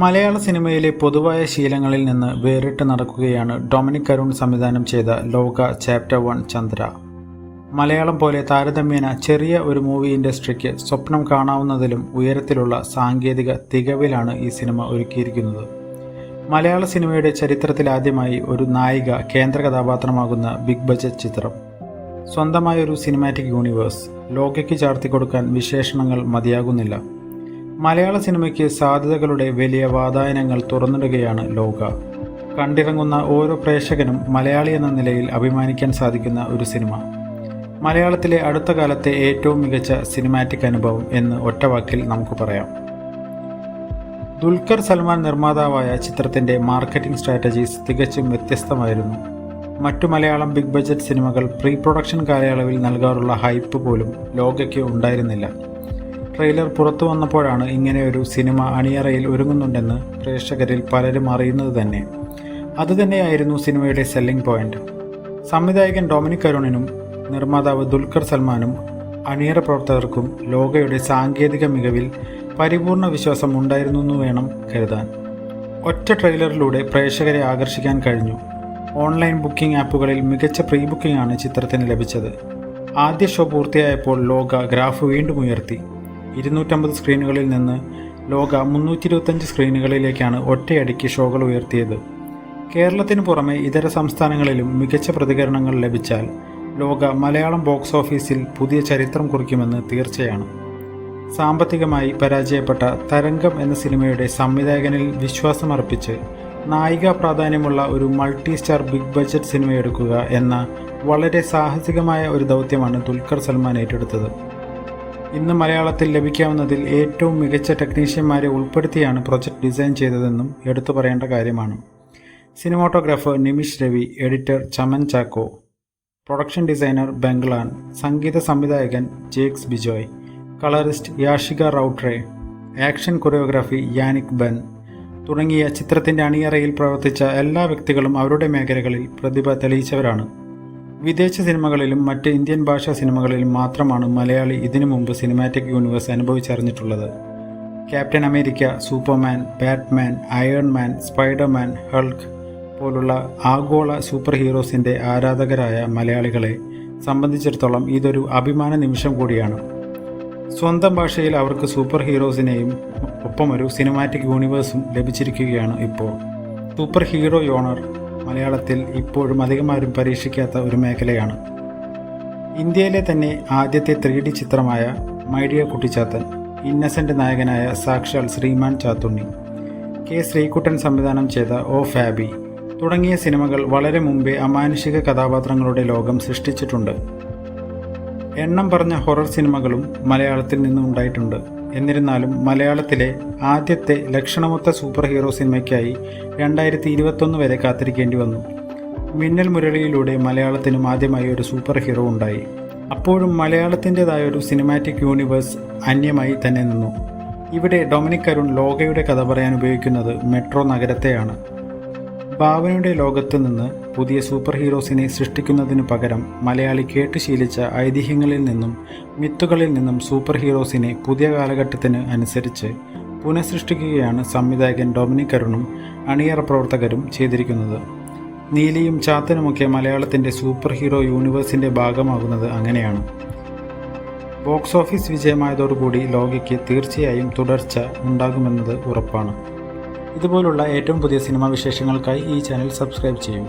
മലയാള സിനിമയിലെ പൊതുവായ ശീലങ്ങളിൽ നിന്ന് വേറിട്ട് നടക്കുകയാണ് ഡൊമിനിക് അരുൺ സംവിധാനം ചെയ്ത ലോക ചാപ്റ്റർ 1 ചന്ദ്ര. മലയാളം പോലെ താരതമ്യേന ചെറിയ ഒരു മൂവി ഇൻഡസ്ട്രിക്ക് സ്വപ്നം കാണാവുന്നതിലും ഉയരത്തിലുള്ള സാങ്കേതിക തികവിലാണ് ഈ സിനിമ ഒരുക്കിയിരിക്കുന്നത്. മലയാള സിനിമയുടെ ചരിത്രത്തിലാദ്യമായി ഒരു നായിക കേന്ദ്ര കഥാപാത്രമാകുന്ന ബിഗ് ബജറ്റ് ചിത്രം. സ്വന്തമായൊരു സിനിമാറ്റിക് യൂണിവേഴ്സ് ലോകയ്ക്ക് ചാർത്തിക്കൊടുക്കാൻ വിശേഷണങ്ങൾ മതിയാകുന്നില്ല. മലയാള സിനിമയ്ക്ക് സാധ്യതകളുടെ വലിയ വാതായനങ്ങൾ തുറന്നിടുകയാണ് ലോക. കണ്ടിറങ്ങുന്ന ഓരോ പ്രേക്ഷകനും മലയാളി എന്ന നിലയിൽ അഭിമാനിക്കാൻ സാധിക്കുന്ന ഒരു സിനിമ. മലയാളത്തിലെ അടുത്ത കാലത്തെ ഏറ്റവും മികച്ച സിനിമാറ്റിക് അനുഭവം എന്ന് ഒറ്റവാക്കിൽ നമുക്ക് പറയാം. ദുൽഖർ സൽമാൻ നിർമ്മാതാവായ ചിത്രത്തിൻ്റെ മാർക്കറ്റിംഗ് സ്ട്രാറ്റജീസ് തികച്ചും വ്യത്യസ്തമായിരുന്നു. മറ്റു മലയാളം ബിഗ് ബജറ്റ് സിനിമകൾ പ്രീ പ്രൊഡക്ഷൻ കാലയളവിൽ നൽകാറുള്ള ഹൈപ്പ് പോലും ലോകയ്ക്ക് ഉണ്ടായിരുന്നില്ല. ട്രെയിലർ പുറത്തു വന്നപ്പോഴാണ് ഇങ്ങനെയൊരു സിനിമ അണിയറയിൽ ഒരുങ്ങുന്നുണ്ടെന്ന് പ്രേക്ഷകരിൽ പലരും അറിയുന്നത് തന്നെ. അതുതന്നെയായിരുന്നു സിനിമയുടെ സെല്ലിംഗ് പോയിന്റ്. സംവിധായകൻ ഡൊമിനിക് അരുണിനും നിർമ്മാതാവ് ദുൽഖർ സൽമാനും അണിയറ പ്രവർത്തകർക്കും ലോകയുടെ സാങ്കേതിക മികവിൽ പരിപൂർണ വിശ്വാസം ഉണ്ടായിരുന്നെന്ന് വേണം കരുതാൻ. ഒറ്റ ട്രെയിലറിലൂടെ പ്രേക്ഷകരെ ആകർഷിക്കാൻ കഴിഞ്ഞു. ഓൺലൈൻ ബുക്കിംഗ് ആപ്പുകളിൽ മികച്ച പ്രീ ബുക്കിംഗ് ആണ് ചിത്രത്തിന് ലഭിച്ചത്. ആദ്യ ഷോ പൂർത്തിയായപ്പോൾ ലോക ഗ്രാഫ് വീണ്ടും ഉയർത്തി. 250 സ്ക്രീനുകളിൽ നിന്ന് ലോക 325 സ്ക്രീനുകളിലേക്കാണ് ഒറ്റയടിക്ക് ഷോകൾ ഉയർത്തിയത്. കേരളത്തിന് പുറമെ ഇതര സംസ്ഥാനങ്ങളിലും മികച്ച പ്രതികരണങ്ങൾ ലഭിച്ചാൽ ലോക മലയാളം ബോക്സ് ഓഫീസിൽ പുതിയ ചരിത്രം കുറിക്കുമെന്ന് തീർച്ചയാണ്. സാമ്പത്തികമായി പരാജയപ്പെട്ട തരംഗം എന്ന സിനിമയുടെ സംവിധായകനിൽ വിശ്വാസമർപ്പിച്ച് നായികാ പ്രാധാന്യമുള്ള ഒരു മൾട്ടി സ്റ്റാർ ബിഗ് ബഡ്ജറ്റ് സിനിമയെടുക്കുക എന്ന വളരെ സാഹസികമായ ഒരു ദൗത്യമാണ് ദുൽഖർ സൽമാൻ ഏറ്റെടുത്തത്. ഇന്ന് മലയാളത്തിൽ ലഭിക്കാവുന്നതിൽ ഏറ്റവും മികച്ച ടെക്നീഷ്യന്മാരെ ഉൾപ്പെടുത്തിയാണ് പ്രൊജക്ട് ഡിസൈൻ ചെയ്തതെന്നും എടുത്തു പറയേണ്ട കാര്യമാണ്. Cinematographer Nimish Ravi, editor Chaman Chacko, production designer Banglan, സംഗീത സംവിധായകൻ Jakes Bejoy, colourist Yashika Rautray, action choreography Yannick Ben തുടങ്ങിയ ചിത്രത്തിൻ്റെ അണിയറയിൽ പ്രവർത്തിച്ച എല്ലാ വ്യക്തികളും അവരുടെ മേഖലകളിൽ പ്രതിഭ തെളിയിച്ചവരാണ്. വിദേശ സിനിമകളിലും മറ്റ് ഇന്ത്യൻ ഭാഷാ സിനിമകളിലും മാത്രമാണ് മലയാളി ഇതിനു മുമ്പ് സിനിമാറ്റിക് യൂണിവേഴ്സ് അനുഭവിച്ചറിഞ്ഞിട്ടുള്ളത്. Captain America, Superman, Batman, Iron Man, Spider Man, Hulk പോലുള്ള ആഗോള സൂപ്പർ ഹീറോസിൻ്റെ ആരാധകരായ മലയാളികളെ സംബന്ധിച്ചിടത്തോളം ഇതൊരു അഭിമാന നിമിഷം കൂടിയാണ്. സ്വന്തം ഭാഷയിൽ അവർക്ക് സൂപ്പർ ഹീറോസിനെയും ഒപ്പമൊരു സിനിമാറ്റിക് യൂണിവേഴ്സും ലഭിച്ചിരിക്കുകയാണ് ഇപ്പോൾ. സൂപ്പർ ഹീറോ യോണർ മലയാളത്തിൽ ഇപ്പോഴും അധികമാരും പരീക്ഷിക്കാത്ത ഒരു മേഖലയാണ്. ഇന്ത്യയിലെ തന്നെ ആദ്യത്തെ 3D ചിത്രമായ മൈ ഡിയർ കുട്ടിച്ചാത്തൻ, ഇന്നസെൻ്റ് നായകനായ സാക്ഷാൽ ശ്രീമാൻ ചാത്തുണ്ണി, കെ ശ്രീകുട്ടൻ സംവിധാനം ചെയ്ത ഓ ഫാബി തുടങ്ങിയ സിനിമകൾ വളരെ മുമ്പേ അമാനുഷിക കഥാപാത്രങ്ങളുടെ ലോകം സൃഷ്ടിച്ചിട്ടുണ്ട്. എണ്ണം പറഞ്ഞ ഹൊറർ സിനിമകളും മലയാളത്തിൽ നിന്നും ഉണ്ടായിട്ടുണ്ട്. എന്നിരുന്നാലും മലയാളത്തിലെ ആദ്യത്തെ ലക്ഷണമൊത്ത സൂപ്പർ ഹീറോ സിനിമയ്ക്കായി 2021 വരെ കാത്തിരിക്കേണ്ടി വന്നു. മിന്നൽ മുരളിയിലൂടെ മലയാളത്തിനും ആദ്യമായി ഒരു സൂപ്പർ ഹീറോ ഉണ്ടായി. അപ്പോഴും മലയാളത്തിൻ്റെതായ ഒരു സിനിമാറ്റിക് യൂണിവേഴ്സ് അന്യമായി തന്നെ നിന്നു. ഇവിടെ ഡൊമിനിക് അരുൺ ലോകയുടെ കഥ പറയാൻ ഉപയോഗിക്കുന്നത് മെട്രോ നഗരത്തെയാണ്. ഭാവനയുടെ ലോകത്ത് നിന്ന് പുതിയ സൂപ്പർ ഹീറോസിനെ സൃഷ്ടിക്കുന്നതിനു പകരം മലയാളി കേട്ട് ശീലിച്ച ഐതിഹ്യങ്ങളിൽ നിന്നും മിത്തുകളിൽ നിന്നും സൂപ്പർ ഹീറോസിനെ പുതിയ കാലഘട്ടത്തിന് അനുസരിച്ച് പുനഃസൃഷ്ടിക്കുകയാണ് സംവിധായകൻ ഡൊമിനിക് അരുണും അണിയറ പ്രവർത്തകരും ചെയ്തിരിക്കുന്നത്. നീലിയും ചാത്തനുമൊക്കെ മലയാളത്തിൻ്റെ സൂപ്പർ ഹീറോ യൂണിവേഴ്സിൻ്റെ ഭാഗമാകുന്നത് അങ്ങനെയാണ്. ബോക്സ് ഓഫീസ് വിജയമായതോടുകൂടി ലോകയ്ക്ക് തീർച്ചയായും തുടർച്ച ഉണ്ടാകുമെന്നത് ഉറപ്പാണ്. ഇതുപോലുള്ള ഏറ്റവും പുതിയ സിനിമാ വിശേഷങ്ങൾക്കായി ഈ ചാനൽ സബ്സ്ക്രൈബ് ചെയ്യൂ.